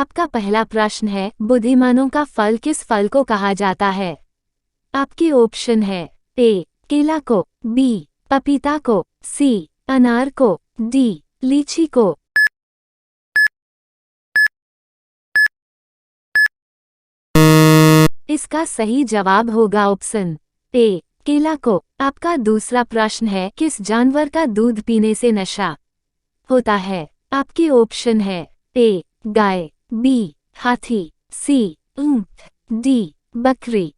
आपका पहला प्रश्न है, बुद्धिमानों का फल किस फल को कहा जाता है? आपके ऑप्शन है ए केला को, बी पपीता को, सी अनार को, डी लीची को। इसका सही जवाब होगा ऑप्शन ए केला को। आपका दूसरा प्रश्न है, किस जानवर का दूध पीने से नशा होता है? आपके ऑप्शन है ए गाय, बी हाथी, सी ऊंट, डी बकरी।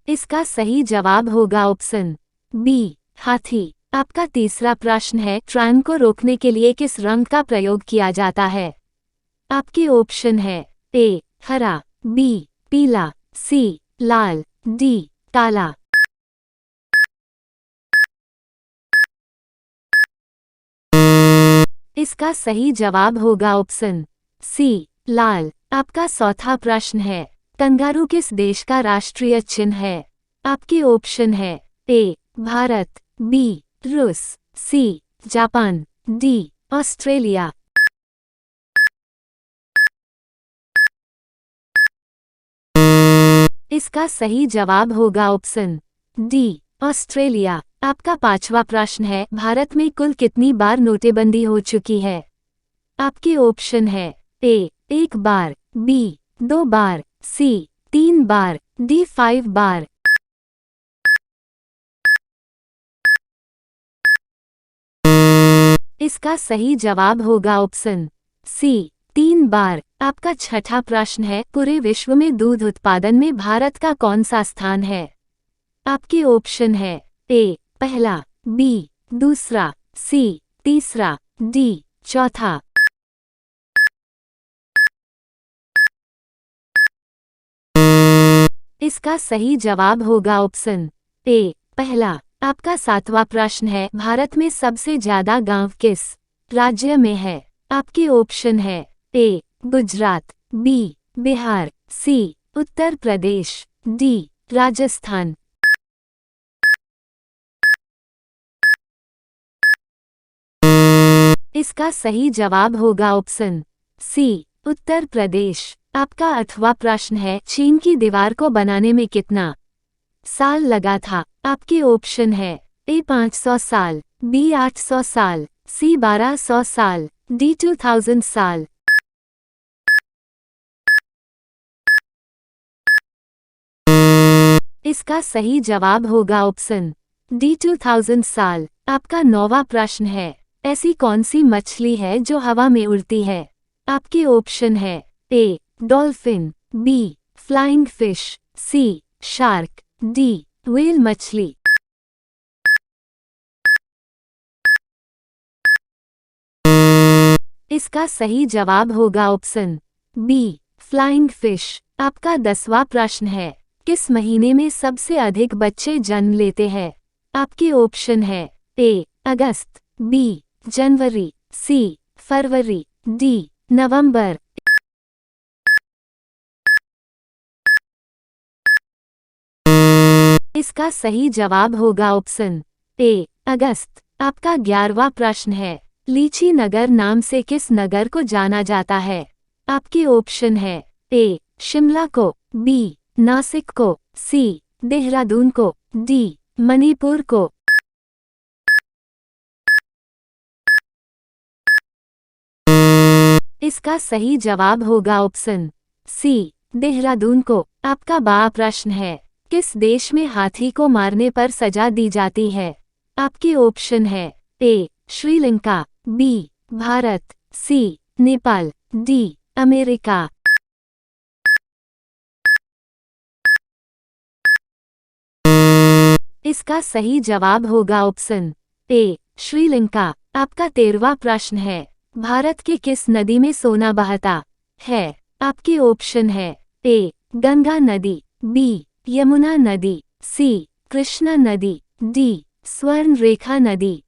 इसका सही जवाब होगा ऑप्शन बी हाथी। आपका तीसरा प्रश्न है, ट्रेन को रोकने के लिए किस रंग का प्रयोग किया जाता है? आपके ऑप्शन है ए हरा, बी पीला, सी लाल, डी काला। इसका सही जवाब होगा ऑप्शन सी लाल। आपका चौथा प्रश्न है, कंगारू किस देश का राष्ट्रीय चिन्ह है? आपके ऑप्शन है ए भारत, बी रूस, सी जापान, डी ऑस्ट्रेलिया। इसका सही जवाब होगा ऑप्शन डी ऑस्ट्रेलिया। आपका पांचवा प्रश्न है, भारत में कुल कितनी बार नोटबंदी हो चुकी है? आपके ऑप्शन है ए एक बार, बी 2 बार, सी 3 बार, डी 5 बार। इसका सही जवाब होगा ऑप्शन सी 3 बार। आपका छठा प्रश्न है, पूरे विश्व में दूध उत्पादन में भारत का कौन सा स्थान है? आपके ऑप्शन है ए पहला, बी दूसरा, सी तीसरा, डी चौथा। इसका सही जवाब होगा ऑप्शन ए पहला। आपका सातवां प्रश्न है, भारत में सबसे ज्यादा गांव किस राज्य में है? आपके ऑप्शन है ए गुजरात, बी बिहार, सी उत्तर प्रदेश, डी राजस्थान। इसका सही जवाब होगा ऑप्शन सी उत्तर प्रदेश। आपका 8वां प्रश्न है, चीन की दीवार को बनाने में कितना साल लगा था? आपके ऑप्शन है ए 500 साल, बी 800 साल, सी 1200 साल, डी 2000 साल। इसका सही जवाब होगा ऑप्शन डी 2000 साल। आपका 9वां प्रश्न है, ऐसी कौन सी मछली है जो हवा में उड़ती है? आपके ऑप्शन है ए dolphin, be flying fish, C shark, D whale मछली। इसका सही जवाब होगा ऑप्शन बी फ्लाइंग फिश। आपका 10वां प्रश्न है, किस महीने में सबसे अधिक बच्चे जन्म लेते हैं? आपके ऑप्शन है ए अगस्त, बी जनवरी, सी फरवरी, डी नवंबर। इसका सही जवाब होगा ऑप्शन ए अगस्त। आपका 11वां प्रश्न है, लीची नगर नाम से किस नगर को जाना जाता है? आपके ऑप्शन है ए शिमला को, बी नासिक को, सी देहरादून को, डी मणिपुर को। इसका सही जवाब होगा ऑप्शन सी देहरादून को। आपका 12वां प्रश्न है, किस देश में हाथी को मारने पर सजा दी जाती है? आपके ऑप्शन है ए श्रीलंका, बी भारत, सी नेपाल, डी अमेरिका। इसका सही जवाब होगा ऑप्शन ए श्रीलंका। आपका 13वां प्रश्न है, भारत के किस नदी में सोना बहता है? आपके ऑप्शन है ए गंगा नदी, बी यमुना नदी, सी कृष्णा नदी, डी स्वर्ण रेखा नदी।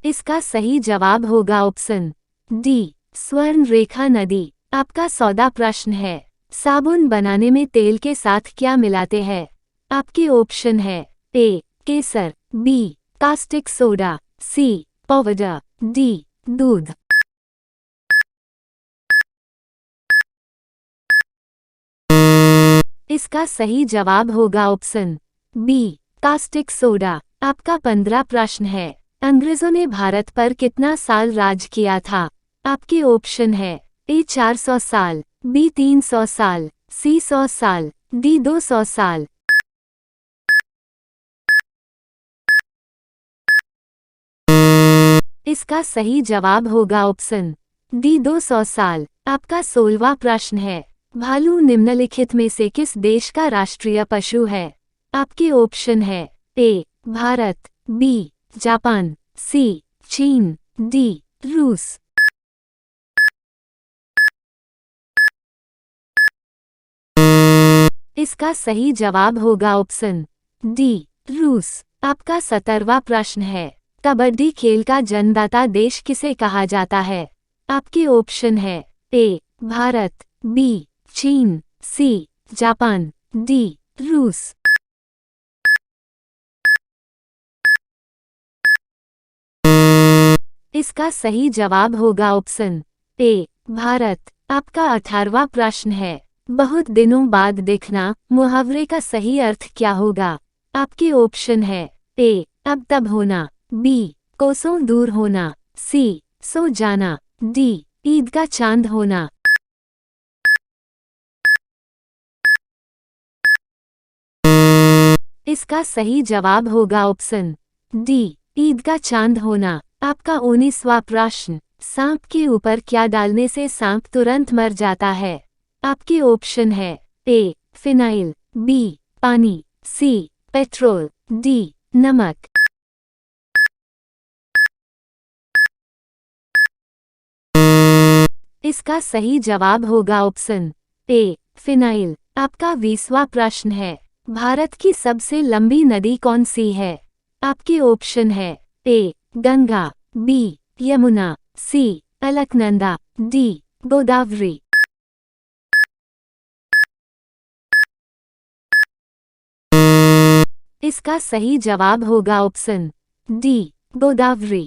इसका सही जवाब होगा ऑप्शन डी स्वर्ण रेखा नदी। आपका 14वां प्रश्न है, साबुन बनाने में तेल के साथ क्या मिलाते हैं? आपके ऑप्शन है ए केसर, B caustic soda, C powder, D दूध। इसका सही जवाब होगा ऑप्शन बी कास्टिक सोडा। आपका 15 प्रश्न है। अंग्रेजों ने भारत पर कितना साल राज किया था? आपके ऑप्शन है ए 400 साल, बी 300 साल, सी 100 साल, डी 200 साल। इसका सही जवाब होगा ऑप्शन डी 200 साल। आपका 16वां प्रश्न है। भालू निम्नलिखित में से किस देश का राष्ट्रीय पशु है? आपके ऑप्शन है ए भारत, बी जापान, सी चीन, डी रूस। इसका सही जवाब होगा ऑप्शन डी रूस। आपका 17वां प्रश्न है। कबड्डी खेल का जन्मदाता देश किसे कहा जाता है? आपके ऑप्शन है ए भारत, बी चीन, सी जापान, डी रूस। इसका सही जवाब होगा ऑप्शन ए भारत। आपका 18वां प्रश्न है। बहुत दिनों बाद देखना मुहावरे का सही अर्थ क्या होगा? आपके ऑप्शन है ए अब तब होना, बी कोसों दूर होना, सी सो जाना, डी ईद का चांद होना। इसका सही जवाब होगा ऑप्शन डी ईद का चांद होना। आपका 19वां प्रश्न। सांप के ऊपर क्या डालने से सांप तुरंत मर जाता है? आपके ऑप्शन है ए फिनाइल, बी पानी, सी पेट्रोल, डी नमक। इसका सही जवाब होगा ऑप्शन ए फिनाइल। आपका 20वां प्रश्न है। भारत की सबसे लंबी नदी कौन सी है? आपके ऑप्शन है ए गंगा, बी यमुना, सी अलकनंदा, डी गोदावरी। इसका सही जवाब होगा ऑप्शन डी गोदावरी।